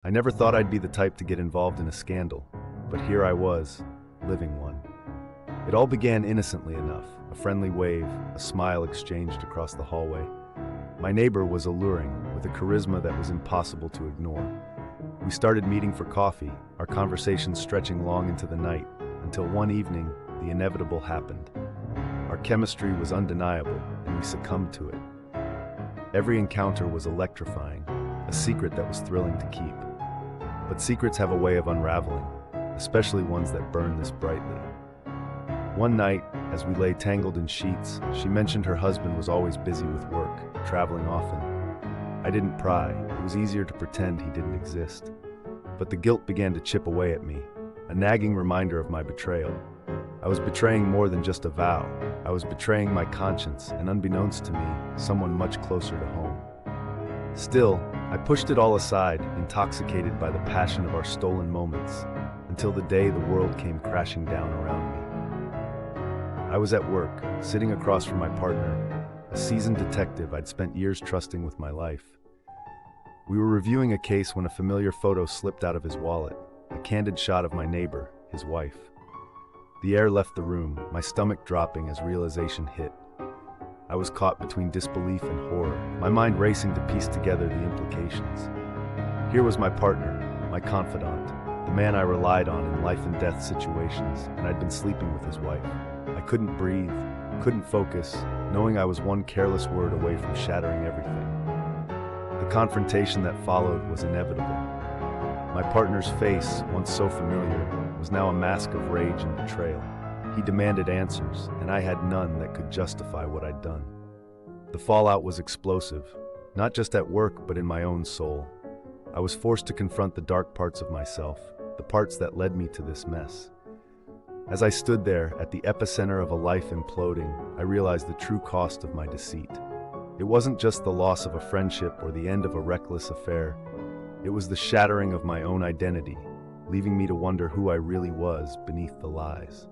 I never thought I'd be the type to get involved in a scandal, but here I was, living one. It all began innocently enough, a friendly wave, a smile exchanged across the hallway. My neighbor was alluring, with a charisma that was impossible to ignore. We started meeting for coffee, our conversations stretching long into the night, until one evening, the inevitable happened. Our chemistry was undeniable, and we succumbed to it. Every encounter was electrifying, a secret that was thrilling to keep. But secrets have a way of unraveling, especially ones that burn this brightly. One night, as we lay tangled in sheets, she mentioned her husband was always busy with work, traveling often. I didn't pry. It was easier to pretend he didn't exist. But the guilt began to chip away at me, a nagging reminder of my betrayal. I was betraying more than just a vow. I was betraying my conscience, and unbeknownst to me, someone much closer to home. Still, I pushed it all aside, intoxicated by the passion of our stolen moments, until the day the world came crashing down around me. I was at work, sitting across from my partner, a seasoned detective I'd spent years trusting with my life. We were reviewing a case when a familiar photo slipped out of his wallet, a candid shot of my neighbor, his wife. The air left the room, my stomach dropping as realization hit. I was caught between disbelief and horror, my mind racing to piece together the implications. Here was my partner, my confidant, the man I relied on in life and death situations, and I'd been sleeping with his wife. I couldn't breathe, couldn't focus, knowing I was one careless word away from shattering everything. The confrontation that followed was inevitable. My partner's face, once so familiar, was now a mask of rage and betrayal. He demanded answers, and I had none that could justify what I'd done. The fallout was explosive, not just at work, but in my own soul. I was forced to confront the dark parts of myself, the parts that led me to this mess. As I stood there, at the epicenter of a life imploding, I realized the true cost of my deceit. It wasn't just the loss of a friendship or the end of a reckless affair. It was the shattering of my own identity, leaving me to wonder who I really was beneath the lies.